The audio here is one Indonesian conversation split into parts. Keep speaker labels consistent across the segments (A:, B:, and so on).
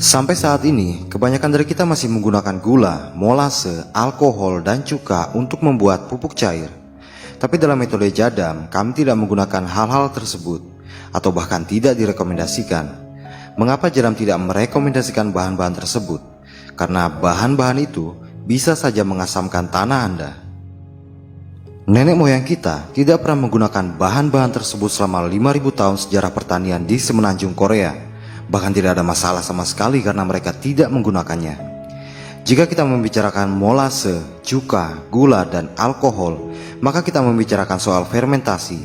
A: Sampai saat ini, kebanyakan dari kita masih menggunakan gula, molase, alkohol, dan cuka untuk membuat pupuk cair. Tapi dalam metode Jadam, kami tidak menggunakan hal-hal tersebut, atau bahkan tidak direkomendasikan. Mengapa Jadam tidak merekomendasikan bahan-bahan tersebut? Karena bahan-bahan itu bisa saja mengasamkan tanah Anda. Nenek moyang kita tidak pernah menggunakan bahan-bahan tersebut selama 5.000 tahun sejarah pertanian di semenanjung Korea. Bahkan tidak ada masalah sama sekali karena mereka tidak menggunakannya. Jika kita membicarakan molase, cuka, gula, dan alkohol, maka kita membicarakan soal fermentasi.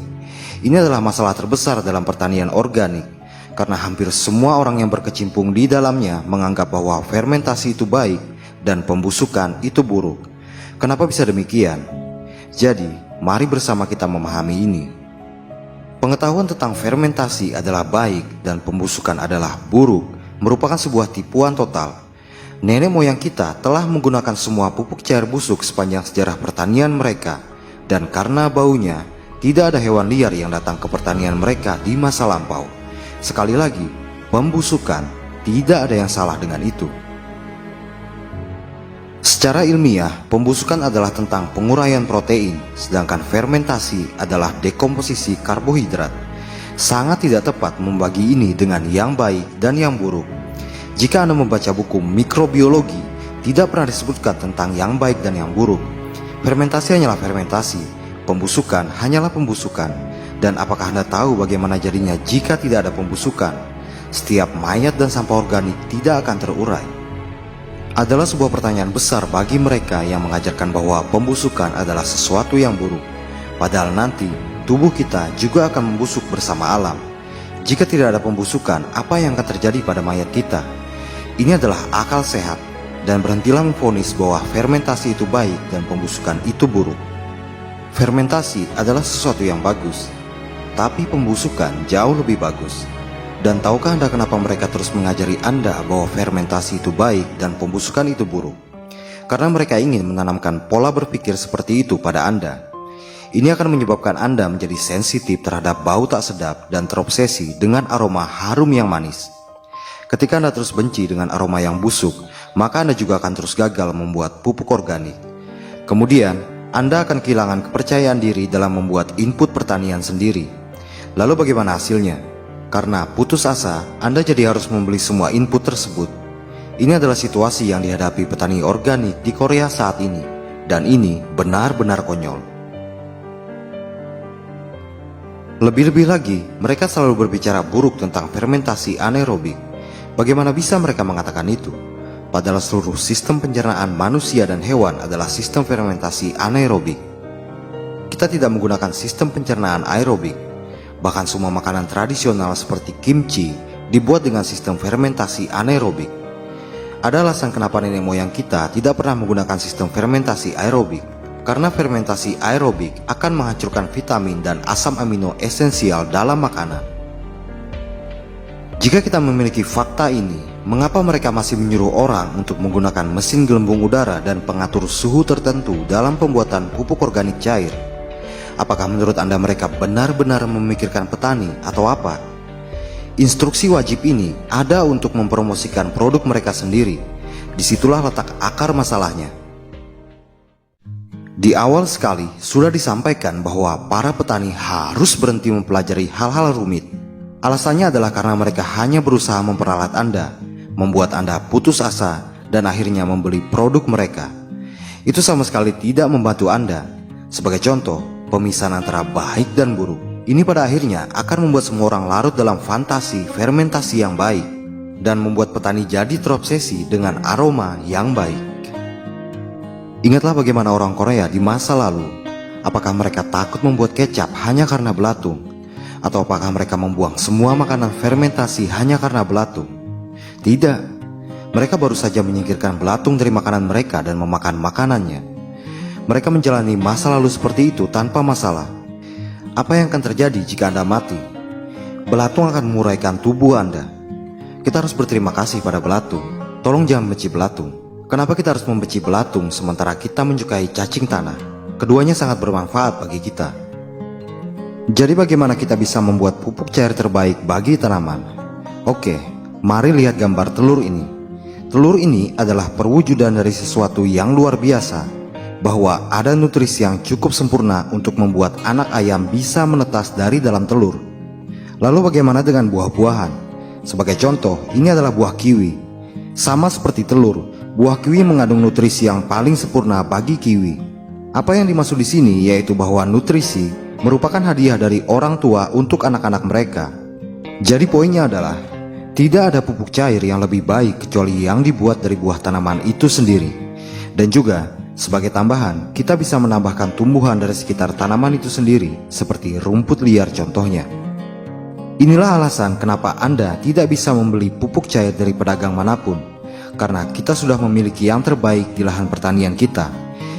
A: Ini adalah masalah terbesar dalam pertanian organik, karena hampir semua orang yang berkecimpung di dalamnya menganggap bahwa fermentasi itu baik dan pembusukan itu buruk. Kenapa bisa demikian? Jadi, mari bersama kita memahami ini. Pengetahuan tentang fermentasi adalah baik dan pembusukan adalah buruk merupakan sebuah tipuan total. Nenek moyang kita telah menggunakan semua pupuk cair busuk sepanjang sejarah pertanian mereka, dan karena baunya, tidak ada hewan liar yang datang ke pertanian mereka di masa lampau. Sekali lagi, pembusukan tidak ada yang salah dengan itu. Secara ilmiah, pembusukan adalah tentang penguraian protein, sedangkan fermentasi adalah dekomposisi karbohidrat. Sangat tidak tepat membagi ini dengan yang baik dan yang buruk. Jika Anda membaca buku mikrobiologi, tidak pernah disebutkan tentang yang baik dan yang buruk. Fermentasi hanyalah fermentasi, pembusukan hanyalah pembusukan. Dan apakah Anda tahu bagaimana jadinya jika tidak ada pembusukan? Setiap mayat dan sampah organik tidak akan terurai. Adalah sebuah pertanyaan besar bagi mereka yang mengajarkan bahwa pembusukan adalah sesuatu yang buruk. Padahal nanti tubuh kita juga akan membusuk bersama alam. Jika tidak ada pembusukan, apa yang akan terjadi pada mayat kita? Ini adalah akal sehat, dan berhentilah memvonis bahwa fermentasi itu baik dan pembusukan itu buruk. Fermentasi adalah sesuatu yang bagus, tapi pembusukan jauh lebih bagus. Dan tahukah Anda kenapa mereka terus mengajari Anda bahwa fermentasi itu baik dan pembusukan itu buruk? Karena mereka ingin menanamkan pola berpikir seperti itu pada Anda. Ini akan menyebabkan Anda menjadi sensitif terhadap bau tak sedap dan terobsesi dengan aroma harum yang manis. Ketika Anda terus benci dengan aroma yang busuk, maka Anda juga akan terus gagal membuat pupuk organik. Kemudian, Anda akan kehilangan kepercayaan diri dalam membuat input pertanian sendiri. Lalu bagaimana hasilnya? Karena putus asa, Anda jadi harus membeli semua input tersebut. Ini adalah situasi yang dihadapi petani organik di Korea saat ini, dan ini benar-benar konyol. Lebih-lebih lagi, mereka selalu berbicara buruk tentang fermentasi anaerobik. Bagaimana bisa mereka mengatakan itu? Padahal seluruh sistem pencernaan manusia dan hewan adalah sistem fermentasi anaerobik. Kita tidak menggunakan sistem pencernaan aerobik. Bahkan semua makanan tradisional seperti kimchi dibuat dengan sistem fermentasi anaerobik. Ada alasan kenapa nenek moyang kita tidak pernah menggunakan sistem fermentasi aerobik. Karena fermentasi aerobik akan menghancurkan vitamin dan asam amino esensial dalam makanan. Jika kita memiliki fakta ini, mengapa mereka masih menyuruh orang untuk menggunakan mesin gelembung udara dan pengatur suhu tertentu dalam pembuatan pupuk organik cair? Apakah menurut Anda mereka benar-benar memikirkan petani atau apa? Instruksi wajib ini ada untuk mempromosikan produk mereka sendiri. Disitulah letak akar masalahnya. Di awal sekali sudah disampaikan bahwa para petani harus berhenti mempelajari hal-hal rumit. Alasannya adalah karena mereka hanya berusaha memperalat Anda, membuat Anda putus asa, dan akhirnya membeli produk mereka. Itu sama sekali tidak membantu Anda. Sebagai contoh, pemisahan antara baik dan buruk ini pada akhirnya akan membuat semua orang larut dalam fantasi fermentasi yang baik, dan membuat petani jadi terobsesi dengan aroma yang baik. Ingatlah bagaimana orang Korea di masa lalu. Apakah mereka takut membuat kecap hanya karena belatung? Atau apakah mereka membuang semua makanan fermentasi hanya karena belatung? Tidak. Mereka baru saja menyingkirkan belatung dari makanan mereka dan memakan makanannya. Mereka menjalani masa lalu seperti itu tanpa masalah. Apa yang akan terjadi jika Anda mati? Belatung akan menguraikan tubuh Anda. Kita harus berterima kasih pada belatung. Tolong jangan benci belatung. Kenapa kita harus membenci belatung sementara kita menyukai cacing tanah? Keduanya sangat bermanfaat bagi kita. Jadi bagaimana kita bisa membuat pupuk cair terbaik bagi tanaman? Oke, Mari lihat gambar telur ini. Telur ini adalah perwujudan dari sesuatu yang luar biasa, bahwa ada nutrisi yang cukup sempurna untuk membuat anak ayam bisa menetas dari dalam telur. Lalu bagaimana dengan buah-buahan? Sebagai contoh, ini adalah buah kiwi. Sama seperti telur, buah kiwi mengandung nutrisi yang paling sempurna bagi kiwi. Apa yang dimaksud di sini yaitu bahwa nutrisi merupakan hadiah dari orang tua untuk anak-anak mereka. Jadi poinnya adalah, tidak ada pupuk cair yang lebih baik kecuali yang dibuat dari buah tanaman itu sendiri. Dan juga, sebagai tambahan, kita bisa menambahkan tumbuhan dari sekitar tanaman itu sendiri, seperti rumput liar contohnya. Inilah alasan kenapa Anda tidak bisa membeli pupuk cair dari pedagang manapun, karena kita sudah memiliki yang terbaik di lahan pertanian kita.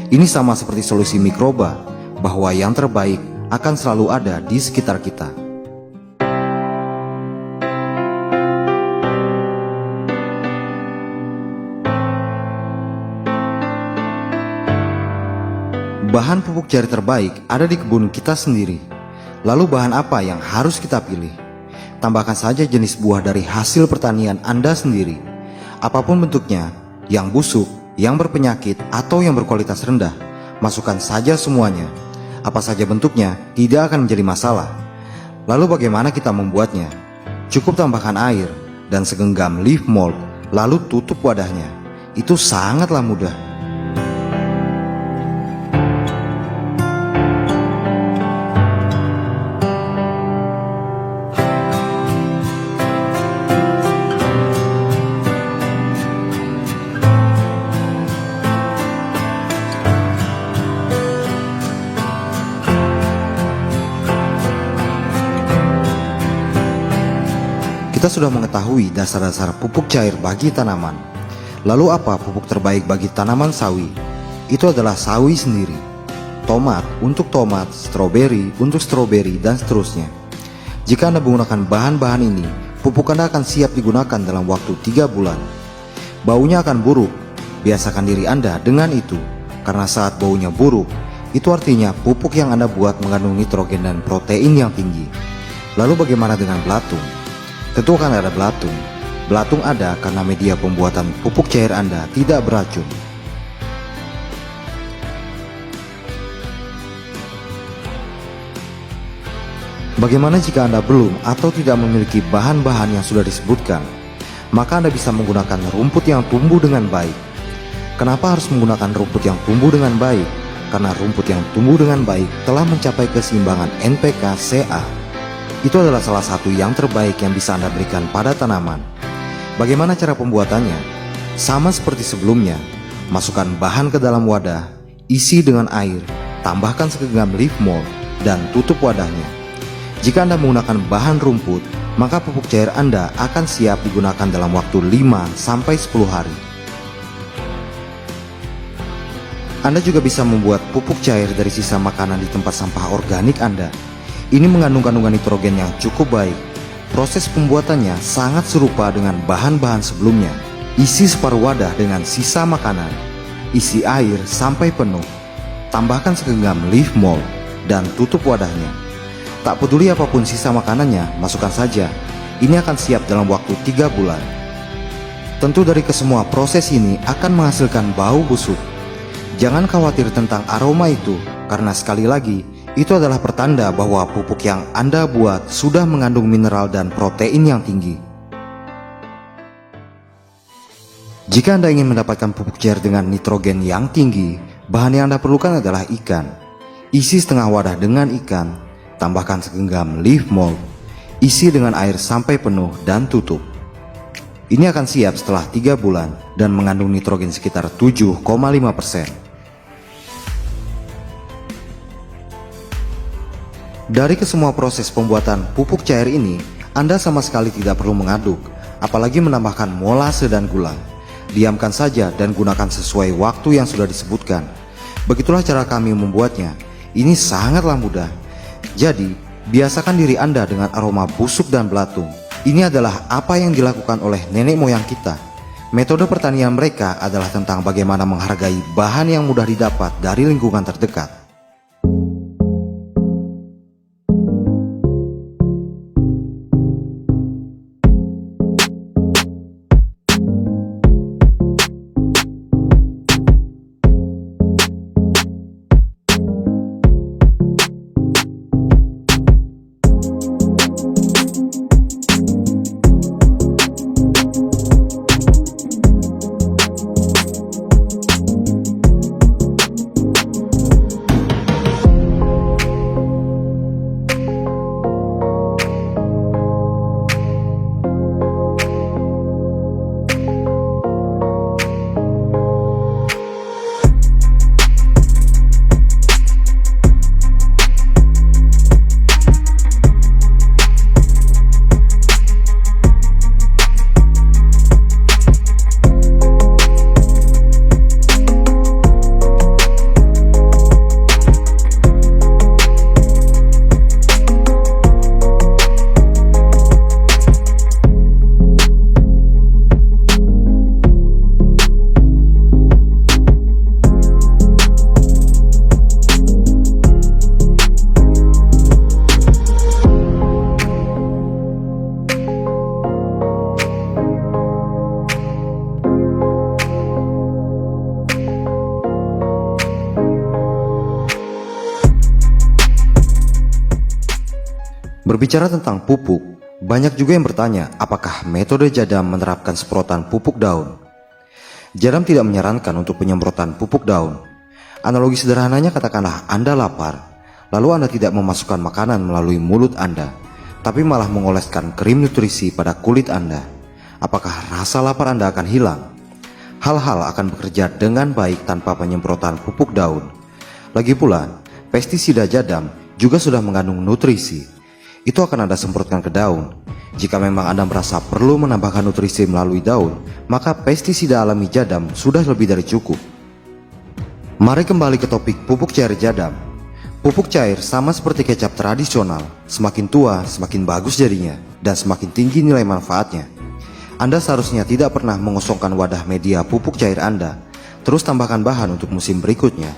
A: Ini sama seperti solusi mikroba, bahwa yang terbaik akan selalu ada di sekitar kita. Bahan pupuk cair terbaik ada di kebun kita sendiri. Lalu bahan apa yang harus kita pilih? Tambahkan saja jenis buah dari hasil pertanian Anda sendiri. Apapun bentuknya, yang busuk, yang berpenyakit, atau yang berkualitas rendah, masukkan saja semuanya. Apa saja bentuknya, tidak akan menjadi masalah. Lalu bagaimana kita membuatnya? Cukup tambahkan air dan segenggam leaf mold, lalu tutup wadahnya. Itu sangatlah mudah. Kita sudah mengetahui dasar-dasar pupuk cair bagi tanaman. Lalu apa pupuk terbaik bagi tanaman sawi? Itu adalah sawi sendiri. Tomat untuk tomat, stroberi untuk stroberi, dan seterusnya. Jika Anda menggunakan bahan-bahan ini, pupuk Anda akan siap digunakan dalam waktu 3 bulan. Baunya akan buruk. Biasakan diri Anda dengan itu, karena saat baunya buruk, itu artinya pupuk yang Anda buat mengandung nitrogen dan protein yang tinggi. Lalu bagaimana dengan belatung? Tentu akan ada belatung. Belatung ada karena media pembuatan pupuk cair Anda tidak beracun. Bagaimana jika Anda belum atau tidak memiliki bahan-bahan yang sudah disebutkan? Maka Anda bisa menggunakan rumput yang tumbuh dengan baik. Kenapa harus menggunakan rumput yang tumbuh dengan baik? Karena rumput yang tumbuh dengan baik telah mencapai keseimbangan NPK-Ca. Itu adalah salah satu yang terbaik yang bisa Anda berikan pada tanaman. Bagaimana cara pembuatannya? Sama seperti sebelumnya, masukkan bahan ke dalam wadah, isi dengan air, tambahkan segenggam leaf mold, dan tutup wadahnya. Jika Anda menggunakan bahan rumput, maka pupuk cair Anda akan siap digunakan dalam waktu 5-10 hari. Anda juga bisa membuat pupuk cair dari sisa makanan di tempat sampah organik Anda. Ini mengandung kandungan nitrogen yang cukup baik. Proses pembuatannya sangat serupa dengan bahan-bahan sebelumnya. Isi separuh wadah dengan sisa makanan. Isi air sampai penuh. Tambahkan segenggam leaf mold dan tutup wadahnya. Tak peduli apapun sisa makanannya, masukkan saja. Ini akan siap dalam waktu 3 bulan. Tentu dari kesemua proses ini akan menghasilkan bau busuk. Jangan khawatir tentang aroma itu, karena sekali lagi, itu adalah pertanda bahwa pupuk yang Anda buat sudah mengandung mineral dan protein yang tinggi. Jika Anda ingin mendapatkan pupuk cair dengan nitrogen yang tinggi, bahan yang Anda perlukan adalah ikan. Isi setengah wadah dengan ikan, tambahkan segenggam leaf mold, isi dengan air sampai penuh dan tutup. Ini akan siap setelah 3 bulan dan mengandung nitrogen sekitar 7,5%. Dari kesemua proses pembuatan pupuk cair ini, Anda sama sekali tidak perlu mengaduk, apalagi menambahkan molase dan gula. Diamkan saja dan gunakan sesuai waktu yang sudah disebutkan. Begitulah cara kami membuatnya. Ini sangatlah mudah. Jadi, biasakan diri Anda dengan aroma busuk dan belatung. Ini adalah apa yang dilakukan oleh nenek moyang kita. Metode pertanian mereka adalah tentang bagaimana menghargai bahan yang mudah didapat dari lingkungan terdekat. Berbicara tentang pupuk, banyak juga yang bertanya apakah metode Jadam menerapkan semprotan pupuk daun. Jadam tidak menyarankan untuk penyemprotan pupuk daun. Analogi sederhananya, katakanlah Anda lapar, lalu Anda tidak memasukkan makanan melalui mulut Anda, tapi malah mengoleskan krim nutrisi pada kulit Anda. Apakah rasa lapar Anda akan hilang? Hal-hal akan bekerja dengan baik tanpa penyemprotan pupuk daun. Lagi pula, pestisida Jadam juga sudah mengandung nutrisi. Itu akan Anda semprotkan ke daun. Jika memang Anda merasa perlu menambahkan nutrisi melalui daun, maka pestisida alami Jadam sudah lebih dari cukup. Mari kembali ke topik pupuk cair Jadam. Pupuk cair sama seperti kecap tradisional, semakin tua semakin bagus jadinya, dan semakin tinggi nilai manfaatnya. Anda seharusnya tidak pernah mengosongkan wadah media pupuk cair Anda, terus tambahkan bahan untuk musim berikutnya.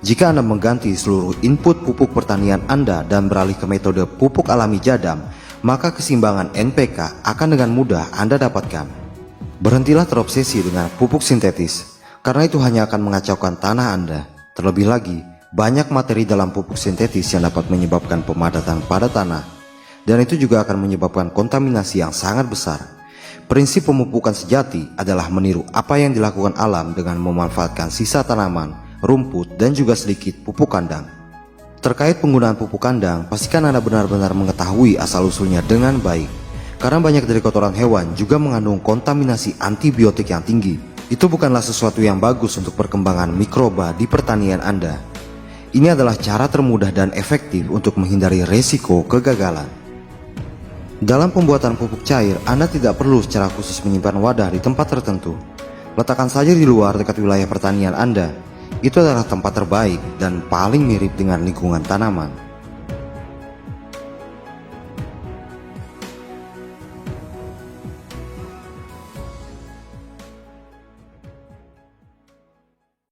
A: Jika Anda mengganti seluruh input pupuk pertanian Anda dan beralih ke metode pupuk alami Jadam, maka keseimbangan NPK akan dengan mudah Anda dapatkan. Berhentilah terobsesi dengan pupuk sintetis, karena itu hanya akan mengacaukan tanah Anda. Terlebih lagi, banyak materi dalam pupuk sintetis yang dapat menyebabkan pemadatan pada tanah, dan itu juga akan menyebabkan kontaminasi yang sangat besar. Prinsip pemupukan sejati adalah meniru apa yang dilakukan alam dengan memanfaatkan sisa tanaman, rumput, dan juga sedikit pupuk kandang. Terkait penggunaan pupuk kandang, pastikan Anda benar-benar mengetahui asal-usulnya dengan baik, karena banyak dari kotoran hewan juga mengandung kontaminasi antibiotik yang tinggi. Itu bukanlah sesuatu yang bagus untuk perkembangan mikroba di pertanian Anda. Ini adalah cara termudah dan efektif untuk menghindari resiko kegagalan. Dalam pembuatan pupuk cair, Anda tidak perlu secara khusus menyimpan wadah di tempat tertentu. Letakkan saja di luar dekat wilayah pertanian Anda. Itu adalah tempat terbaik dan paling mirip dengan lingkungan tanaman.